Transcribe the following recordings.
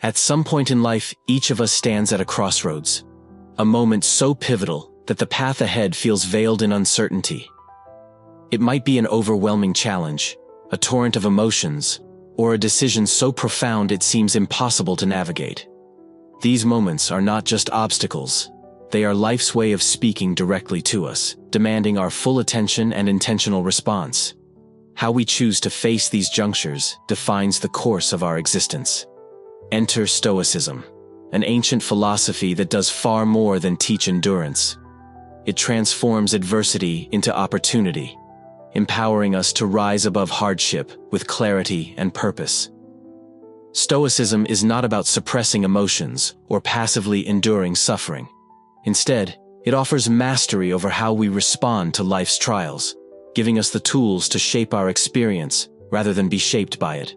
At some point in life, each of us stands at a crossroads. A moment so pivotal that the path ahead feels veiled in uncertainty. It might be an overwhelming challenge, a torrent of emotions, or a decision so profound it seems impossible to navigate. These moments are not just obstacles. They are life's way of speaking directly to us, demanding our full attention and intentional response. How we choose to face these junctures defines the course of our existence. Enter Stoicism, an ancient philosophy that does far more than teach endurance. It transforms adversity into opportunity, empowering us to rise above hardship with clarity and purpose. Stoicism is not about suppressing emotions or passively enduring suffering. Instead, it offers mastery over how we respond to life's trials, giving us the tools to shape our experience rather than be shaped by it.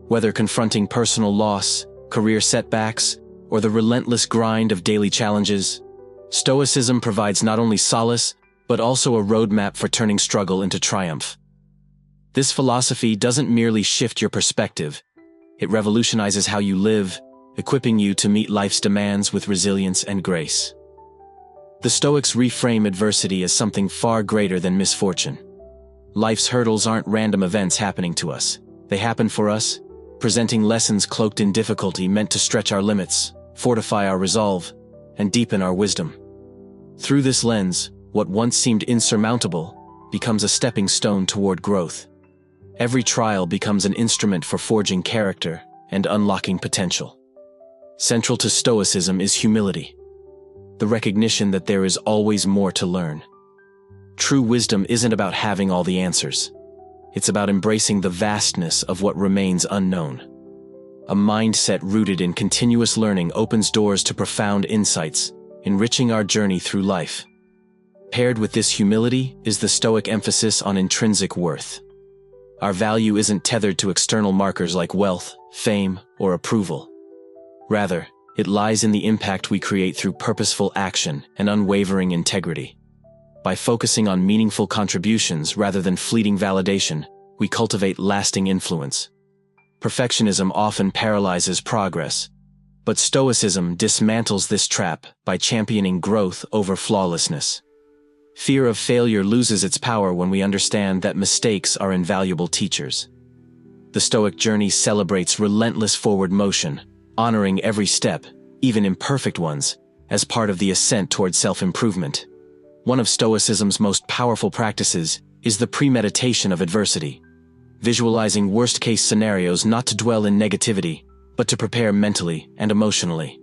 Whether confronting personal loss, career setbacks, or the relentless grind of daily challenges, Stoicism provides not only solace, but also a roadmap for turning struggle into triumph. This philosophy doesn't merely shift your perspective, it revolutionizes how you live, equipping you to meet life's demands with resilience and grace. The Stoics reframe adversity as something far greater than misfortune. Life's hurdles aren't random events happening to us. They happen for us, presenting lessons cloaked in difficulty meant to stretch our limits, fortify our resolve, and deepen our wisdom. Through this lens, what once seemed insurmountable becomes a stepping stone toward growth. Every trial becomes an instrument for forging character and unlocking potential. Central to Stoicism is humility, the recognition that there is always more to learn. True wisdom isn't about having all the answers. It's about embracing the vastness of what remains unknown. A mindset rooted in continuous learning opens doors to profound insights, enriching our journey through life. Paired with this humility is the Stoic emphasis on intrinsic worth. Our value isn't tethered to external markers like wealth, fame, or approval. Rather, it lies in the impact we create through purposeful action and unwavering integrity. By focusing on meaningful contributions rather than fleeting validation, we cultivate lasting influence. Perfectionism often paralyzes progress, but Stoicism dismantles this trap by championing growth over flawlessness. Fear of failure loses its power when we understand that mistakes are invaluable teachers. The Stoic journey celebrates relentless forward motion, honoring every step, even imperfect ones, as part of the ascent toward self-improvement. One of Stoicism's most powerful practices is the premeditation of adversity, visualizing worst-case scenarios not to dwell in negativity, but to prepare mentally and emotionally.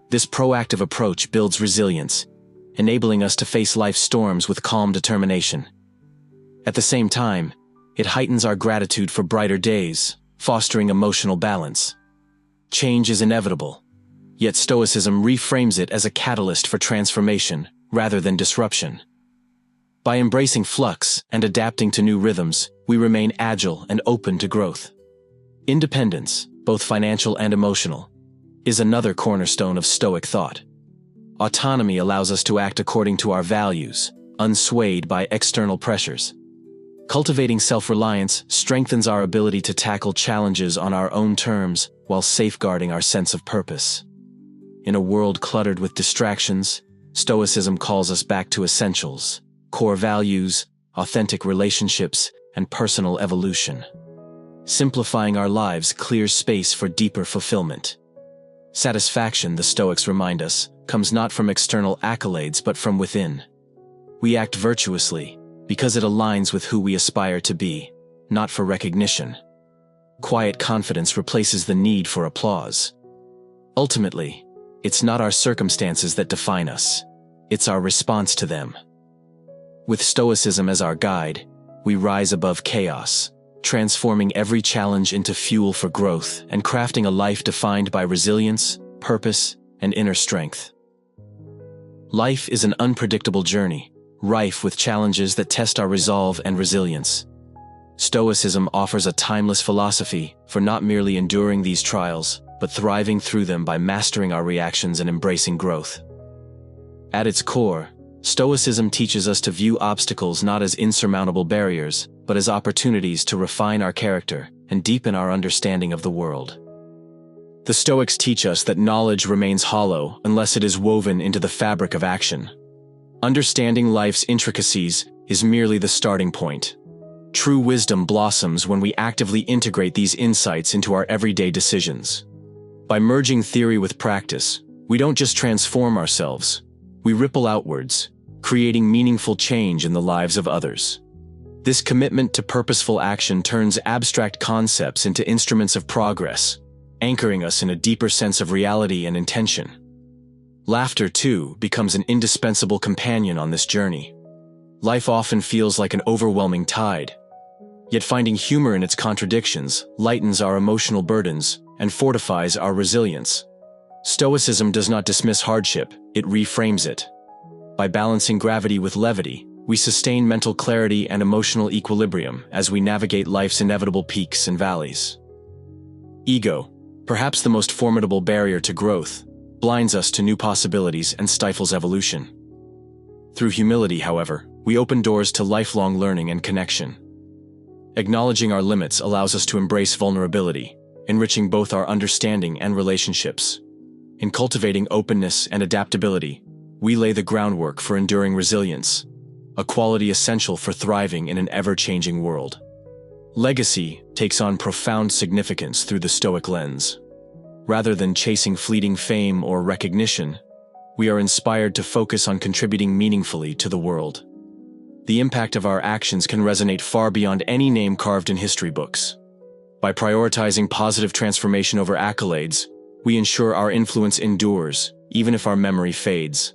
This proactive approach builds resilience, enabling us to face life's storms with calm determination. At the same time, it heightens our gratitude for brighter days, fostering emotional balance. Change is inevitable, yet Stoicism reframes it as a catalyst for transformation rather than disruption. By embracing flux and adapting to new rhythms, we remain agile and open to growth. Independence, both financial and emotional, is another cornerstone of Stoic thought. Autonomy allows us to act according to our values, unswayed by external pressures. Cultivating self-reliance strengthens our ability to tackle challenges on our own terms while safeguarding our sense of purpose. In a world cluttered with distractions, Stoicism calls us back to essentials, core values, authentic relationships, and personal evolution. Simplifying our lives clears space for deeper fulfillment. Satisfaction, the Stoics remind us, comes not from external accolades but from within. We act virtuously because it aligns with who we aspire to be, not for recognition. Quiet confidence replaces the need for applause. Ultimately, it's not our circumstances that define us, it's our response to them. With Stoicism as our guide, we rise above chaos, transforming every challenge into fuel for growth and crafting a life defined by resilience, purpose, and inner strength. Life is an unpredictable journey, rife with challenges that test our resolve and resilience. Stoicism offers a timeless philosophy for not merely enduring these trials, but thriving through them by mastering our reactions and embracing growth. At its core, Stoicism teaches us to view obstacles not as insurmountable barriers, but as opportunities to refine our character and deepen our understanding of the world. The Stoics teach us that knowledge remains hollow unless it is woven into the fabric of action. Understanding life's intricacies is merely the starting point. True wisdom blossoms when we actively integrate these insights into our everyday decisions. By merging theory with practice, we don't just transform ourselves, we ripple outwards, creating meaningful change in the lives of others. This commitment to purposeful action turns abstract concepts into instruments of progress, anchoring us in a deeper sense of reality and intention. Laughter, too, becomes an indispensable companion on this journey. Life often feels like an overwhelming tide, yet finding humor in its contradictions lightens our emotional burdens and fortifies our resilience. Stoicism does not dismiss hardship, it reframes it. By balancing gravity with levity, we sustain mental clarity and emotional equilibrium as we navigate life's inevitable peaks and valleys. Ego, perhaps the most formidable barrier to growth, blinds us to new possibilities and stifles evolution. Through humility, however, we open doors to lifelong learning and connection. Acknowledging our limits allows us to embrace vulnerability, enriching both our understanding and relationships. In cultivating openness and adaptability, we lay the groundwork for enduring resilience, a quality essential for thriving in an ever-changing world. Legacy takes on profound significance through the Stoic lens. Rather than chasing fleeting fame or recognition, we are inspired to focus on contributing meaningfully to the world. The impact of our actions can resonate far beyond any name carved in history books. By prioritizing positive transformation over accolades, we ensure our influence endures, even if our memory fades.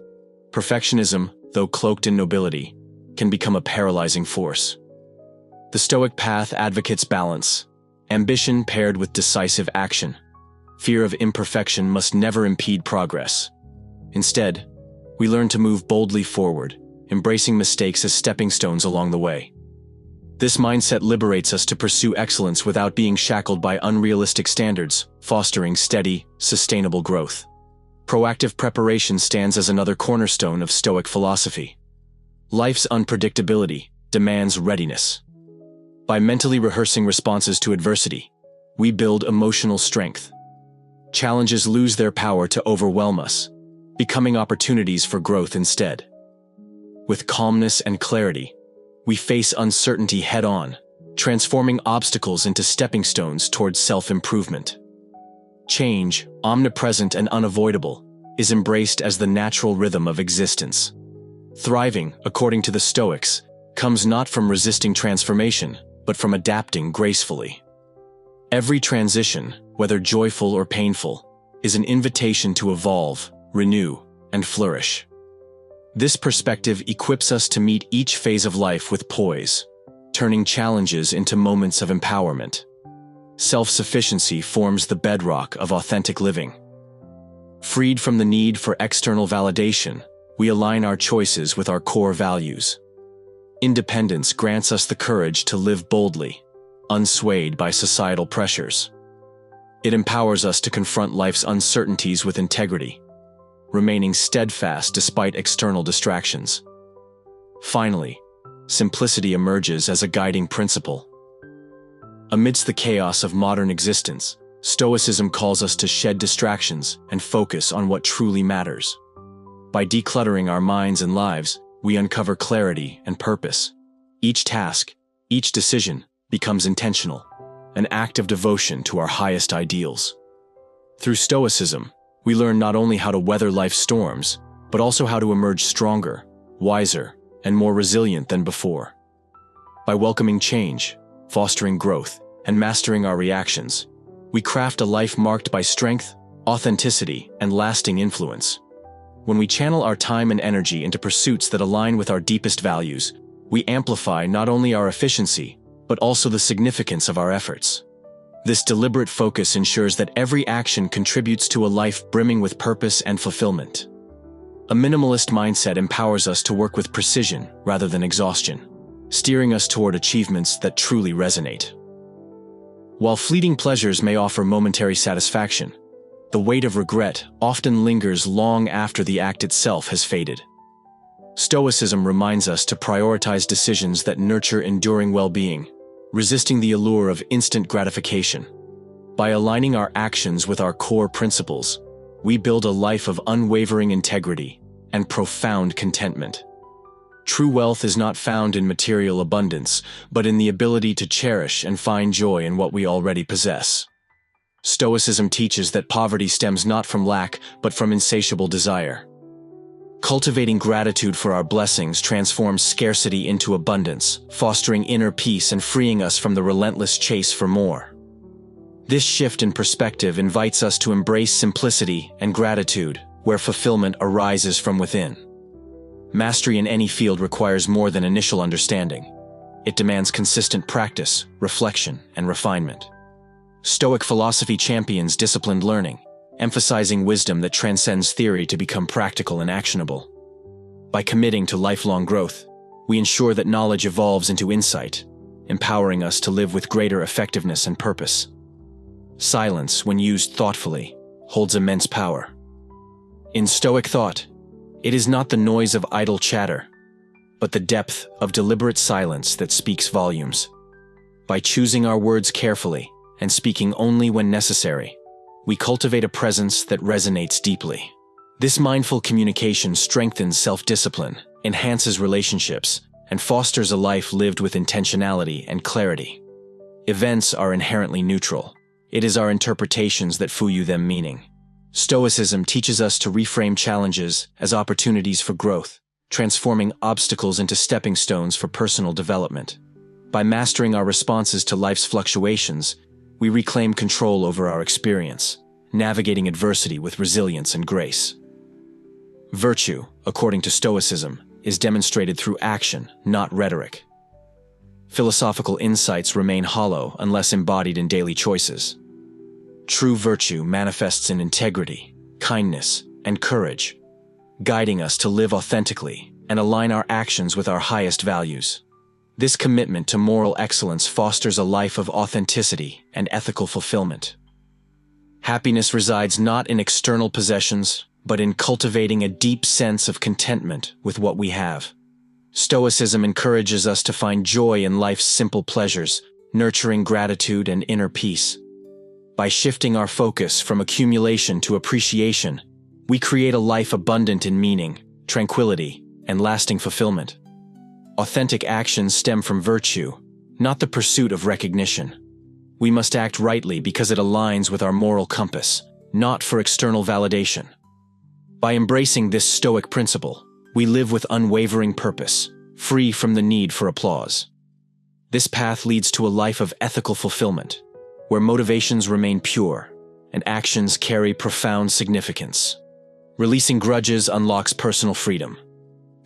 Perfectionism, though cloaked in nobility, can become a paralyzing force. The Stoic path advocates balance, ambition paired with decisive action. Fear of imperfection must never impede progress. Instead, we learn to move boldly forward, embracing mistakes as stepping stones along the way. This mindset liberates us to pursue excellence without being shackled by unrealistic standards, fostering steady, sustainable growth. Proactive preparation stands as another cornerstone of Stoic philosophy. Life's unpredictability demands readiness. By mentally rehearsing responses to adversity, we build emotional strength. Challenges lose their power to overwhelm us, becoming opportunities for growth instead. With calmness and clarity, we face uncertainty head-on, transforming obstacles into stepping stones towards self-improvement. Change, omnipresent and unavoidable, is embraced as the natural rhythm of existence. Thriving, according to the Stoics, comes not from resisting transformation, but from adapting gracefully. Every transition, whether joyful or painful, is an invitation to evolve, renew, and flourish. This perspective equips us to meet each phase of life with poise, turning challenges into moments of empowerment. Self-sufficiency forms the bedrock of authentic living. Freed from the need for external validation, we align our choices with our core values. Independence grants us the courage to live boldly, unswayed by societal pressures. It empowers us to confront life's uncertainties with integrity, remaining steadfast despite external distractions. Finally, simplicity emerges as a guiding principle. Amidst the chaos of modern existence, Stoicism calls us to shed distractions and focus on what truly matters. By decluttering our minds and lives, we uncover clarity and purpose. Each task, each decision, becomes intentional, an act of devotion to our highest ideals. Through Stoicism, we learn not only how to weather life's storms, but also how to emerge stronger, wiser, and more resilient than before. By welcoming change, fostering growth, and mastering our reactions, we craft a life marked by strength, authenticity, and lasting influence. When we channel our time and energy into pursuits that align with our deepest values, we amplify not only our efficiency, but also the significance of our efforts. This deliberate focus ensures that every action contributes to a life brimming with purpose and fulfillment. A minimalist mindset empowers us to work with precision rather than exhaustion, steering us toward achievements that truly resonate. While fleeting pleasures may offer momentary satisfaction, the weight of regret often lingers long after the act itself has faded. Stoicism reminds us to prioritize decisions that nurture enduring well-being, resisting the allure of instant gratification. By aligning our actions with our core principles, we build a life of unwavering integrity and profound contentment. True wealth is not found in material abundance, but in the ability to cherish and find joy in what we already possess. Stoicism teaches that poverty stems not from lack, but from insatiable desire. Cultivating gratitude for our blessings transforms scarcity into abundance, fostering inner peace and freeing us from the relentless chase for more. This shift in perspective invites us to embrace simplicity and gratitude, where fulfillment arises from within. Mastery in any field requires more than initial understanding. It demands consistent practice, reflection, and refinement. Stoic philosophy champions disciplined learning, emphasizing wisdom that transcends theory to become practical and actionable. By committing to lifelong growth, we ensure that knowledge evolves into insight, empowering us to live with greater effectiveness and purpose. Silence, when used thoughtfully, holds immense power. In Stoic thought, it is not the noise of idle chatter, but the depth of deliberate silence that speaks volumes. By choosing our words carefully and speaking only when necessary, we cultivate a presence that resonates deeply. This mindful communication strengthens self-discipline, enhances relationships, and fosters a life lived with intentionality and clarity. Events are inherently neutral. It is our interpretations that fuel them meaning. Stoicism teaches us to reframe challenges as opportunities for growth, transforming obstacles into stepping stones for personal development. By mastering our responses to life's fluctuations, we reclaim control over our experience, navigating adversity with resilience and grace. Virtue, according to Stoicism, is demonstrated through action, not rhetoric. Philosophical insights remain hollow unless embodied in daily choices. True virtue manifests in integrity, kindness, and courage, guiding us to live authentically and align our actions with our highest values. This commitment to moral excellence fosters a life of authenticity and ethical fulfillment. Happiness resides not in external possessions, but in cultivating a deep sense of contentment with what we have. Stoicism encourages us to find joy in life's simple pleasures, nurturing gratitude and inner peace. By shifting our focus from accumulation to appreciation, we create a life abundant in meaning, tranquility, and lasting fulfillment. Authentic actions stem from virtue, not the pursuit of recognition. We must act rightly because it aligns with our moral compass, not for external validation. By embracing this Stoic principle, we live with unwavering purpose, free from the need for applause. This path leads to a life of ethical fulfillment, where motivations remain pure and actions carry profound significance. Releasing grudges unlocks personal freedom.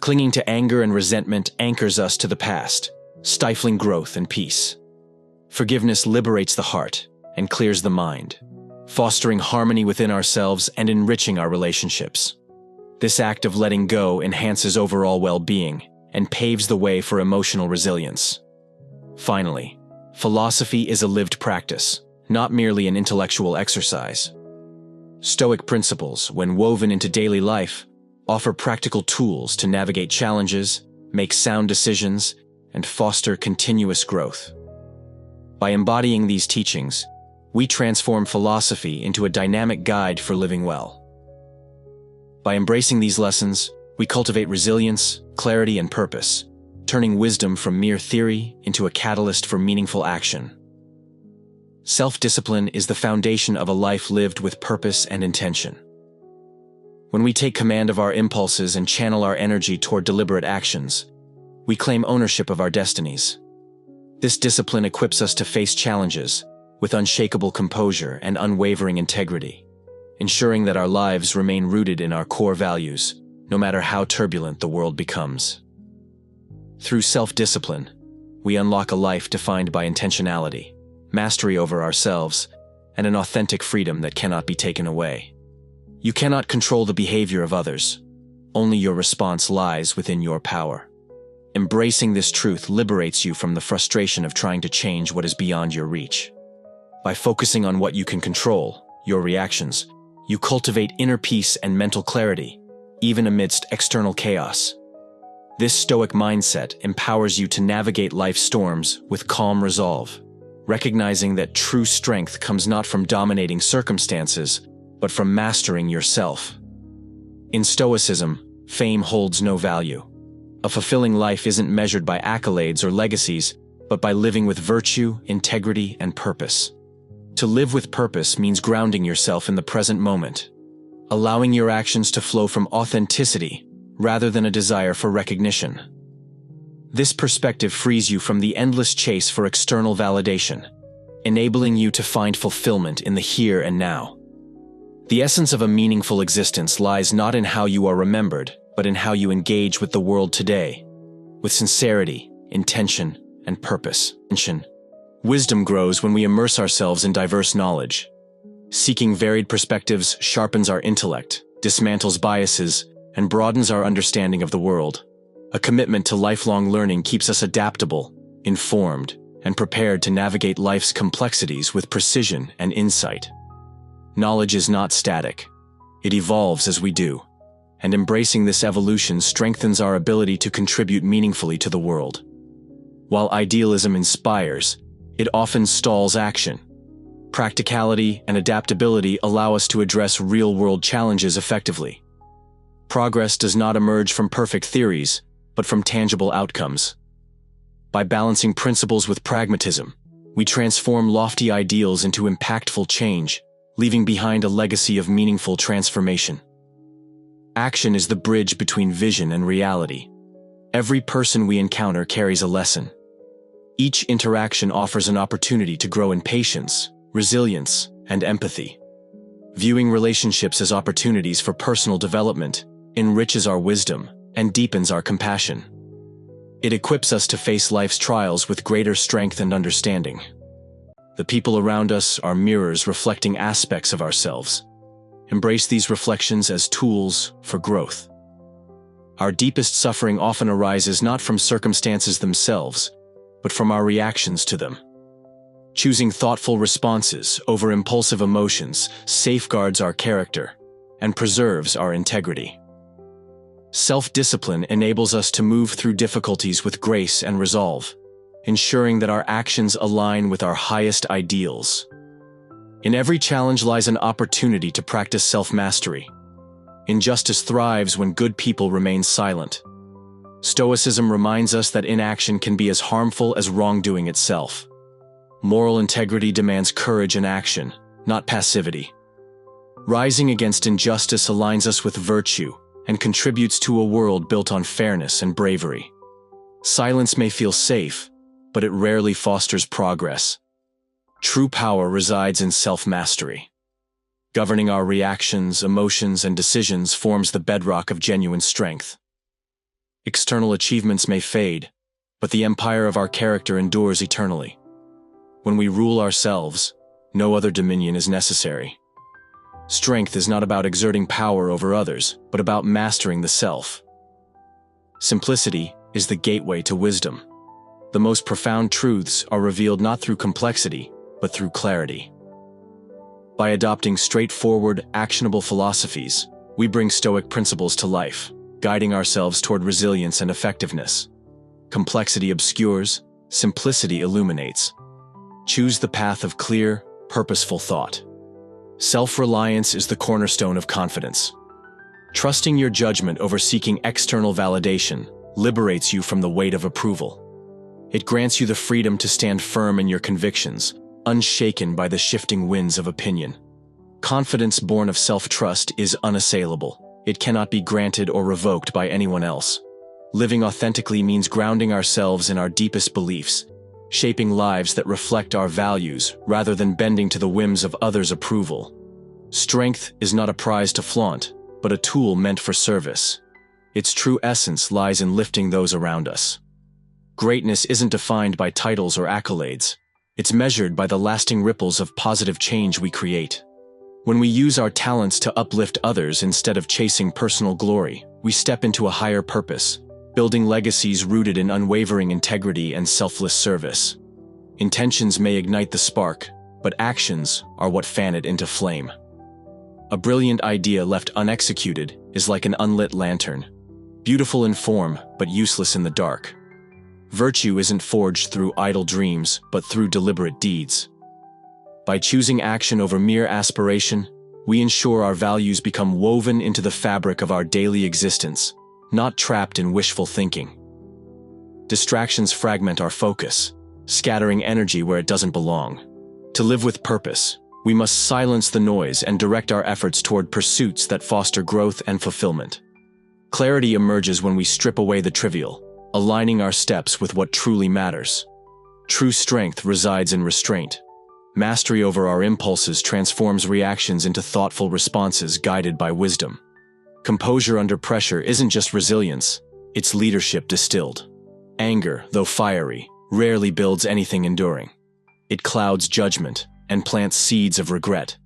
Clinging to anger and resentment anchors us to the past, stifling growth and peace. Forgiveness liberates the heart and clears the mind, fostering harmony within ourselves and enriching our relationships. This act of letting go enhances overall well-being and paves the way for emotional resilience. Finally, philosophy is a lived practice, not merely an intellectual exercise. Stoic principles, when woven into daily life, offer practical tools to navigate challenges, make sound decisions, and foster continuous growth. By embodying these teachings, we transform philosophy into a dynamic guide for living well. By embracing these lessons, we cultivate resilience, clarity, and purpose, turning wisdom from mere theory into a catalyst for meaningful action. Self-discipline is the foundation of a life lived with purpose and intention. When we take command of our impulses and channel our energy toward deliberate actions, we claim ownership of our destinies. This discipline equips us to face challenges with unshakable composure and unwavering integrity, ensuring that our lives remain rooted in our core values, no matter how turbulent the world becomes. Through self-discipline, we unlock a life defined by intentionality, mastery over ourselves, and an authentic freedom that cannot be taken away. You cannot control the behavior of others. Only your response lies within your power. Embracing this truth liberates you from the frustration of trying to change what is beyond your reach. By focusing on what you can control, your reactions, you cultivate inner peace and mental clarity, even amidst external chaos. This Stoic mindset empowers you to navigate life's storms with calm resolve, recognizing that true strength comes not from dominating circumstances, but from mastering yourself. In Stoicism, fame holds no value. A fulfilling life isn't measured by accolades or legacies, but by living with virtue, integrity, and purpose. To live with purpose means grounding yourself in the present moment, allowing your actions to flow from authenticity rather than a desire for recognition. This perspective frees you from the endless chase for external validation, enabling you to find fulfillment in the here and now. The essence of a meaningful existence lies not in how you are remembered, but in how you engage with the world today, with sincerity, intention, and purpose. Wisdom grows when we immerse ourselves in diverse knowledge. Seeking varied perspectives sharpens our intellect, dismantles biases, and broadens our understanding of the world. A commitment to lifelong learning keeps us adaptable, informed, and prepared to navigate life's complexities with precision and insight. Knowledge is not static. It evolves as we do, and embracing this evolution strengthens our ability to contribute meaningfully to the world. While idealism inspires, it often stalls action. Practicality and adaptability allow us to address real-world challenges effectively. Progress does not emerge from perfect theories, but from tangible outcomes. By balancing principles with pragmatism, we transform lofty ideals into impactful change, leaving behind a legacy of meaningful transformation. Action is the bridge between vision and reality. Every person we encounter carries a lesson. Each interaction offers an opportunity to grow in patience, resilience, and empathy. Viewing relationships as opportunities for personal development enriches our wisdom and deepens our compassion. It equips us to face life's trials with greater strength and understanding. The people around us are mirrors reflecting aspects of ourselves. Embrace these reflections as tools for growth. Our deepest suffering often arises not from circumstances themselves, but from our reactions to them. Choosing thoughtful responses over impulsive emotions safeguards our character and preserves our integrity. Self-discipline enables us to move through difficulties with grace and resolve, ensuring that our actions align with our highest ideals. In every challenge lies an opportunity to practice self-mastery. Injustice thrives when good people remain silent. Stoicism reminds us that inaction can be as harmful as wrongdoing itself. Moral integrity demands courage and action, not passivity. Rising against injustice aligns us with virtue and contributes to a world built on fairness and bravery. Silence may feel safe, but it rarely fosters progress. True power resides in self-mastery. Governing our reactions, emotions, and decisions forms the bedrock of genuine strength. External achievements may fade, but the empire of our character endures eternally. When we rule ourselves, no other dominion is necessary. Strength is not about exerting power over others, but about mastering the self. Simplicity is the gateway to wisdom. The most profound truths are revealed not through complexity, but through clarity. By adopting straightforward, actionable philosophies, we bring Stoic principles to life, guiding ourselves toward resilience and effectiveness. Complexity obscures, simplicity illuminates. Choose the path of clear, purposeful thought. Self-reliance is the cornerstone of confidence. Trusting your judgment over seeking external validation liberates you from the weight of approval. It grants you the freedom to stand firm in your convictions, unshaken by the shifting winds of opinion. Confidence born of self-trust is unassailable. It cannot be granted or revoked by anyone else. Living authentically means grounding ourselves in our deepest beliefs, shaping lives that reflect our values rather than bending to the whims of others' approval. Strength is not a prize to flaunt, but a tool meant for service. Its true essence lies in lifting those around us. Greatness isn't defined by titles or accolades. It's measured by the lasting ripples of positive change we create. When we use our talents to uplift others instead of chasing personal glory, we step into a higher purpose, building legacies rooted in unwavering integrity and selfless service. Intentions may ignite the spark, but actions are what fan it into flame. A brilliant idea left unexecuted is like an unlit lantern, beautiful in form but useless in the dark. Virtue isn't forged through idle dreams, but through deliberate deeds. By choosing action over mere aspiration, we ensure our values become woven into the fabric of our daily existence, not trapped in wishful thinking. Distractions fragment our focus, scattering energy where it doesn't belong. To live with purpose, we must silence the noise and direct our efforts toward pursuits that foster growth and fulfillment. Clarity emerges when we strip away the trivial, aligning our steps with what truly matters. True strength resides in restraint. Mastery over our impulses transforms reactions into thoughtful responses guided by wisdom. Composure under pressure isn't just resilience, it's leadership distilled. Anger, though fiery, rarely builds anything enduring. It clouds judgment and plants seeds of regret.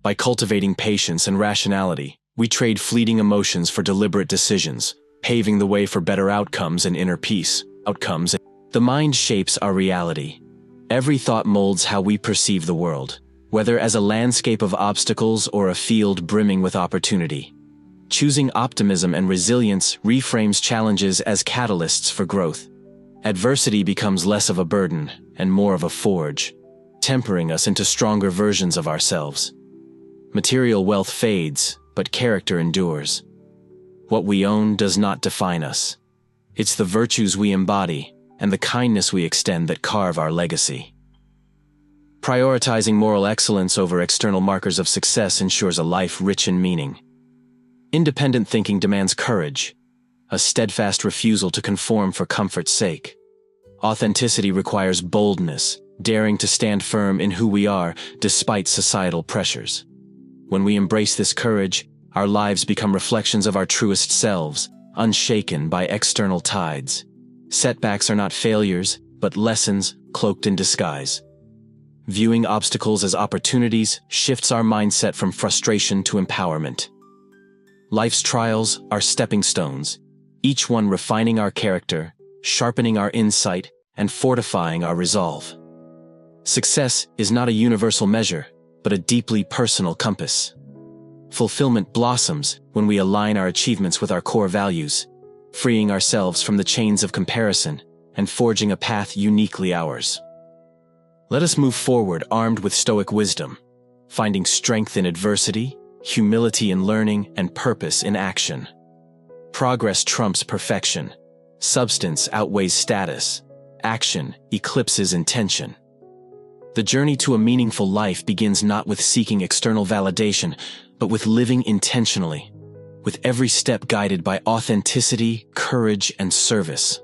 By cultivating patience and rationality, we trade fleeting emotions for deliberate decisions, paving the way for better outcomes and inner peace. The mind shapes our reality. Every thought molds how we perceive the world, whether as a landscape of obstacles or a field brimming with opportunity. Choosing optimism and resilience reframes challenges as catalysts for growth. Adversity becomes less of a burden and more of a forge, tempering us into stronger versions of ourselves. Material wealth fades, but character endures. What we own does not define us. It's the virtues we embody and the kindness we extend that carve our legacy. Prioritizing moral excellence over external markers of success ensures a life rich in meaning. Independent thinking demands courage, a steadfast refusal to conform for comfort's sake. Authenticity requires boldness, daring to stand firm in who we are despite societal pressures. When we embrace this courage, our lives become reflections of our truest selves, unshaken by external tides. Setbacks are not failures, but lessons cloaked in disguise. Viewing obstacles as opportunities shifts our mindset from frustration to empowerment. Life's trials are stepping stones, each one refining our character, sharpening our insight, and fortifying our resolve. Success is not a universal measure, but a deeply personal compass. Fulfillment blossoms when we align our achievements with our core values, freeing ourselves from the chains of comparison and forging a path uniquely ours. Let us move forward armed with Stoic wisdom, finding strength in adversity, humility in learning, and purpose in action. Progress trumps perfection. Substance outweighs status. Action eclipses intention. The journey to a meaningful life begins not with seeking external validation, but with living intentionally, with every step guided by authenticity, courage, and service.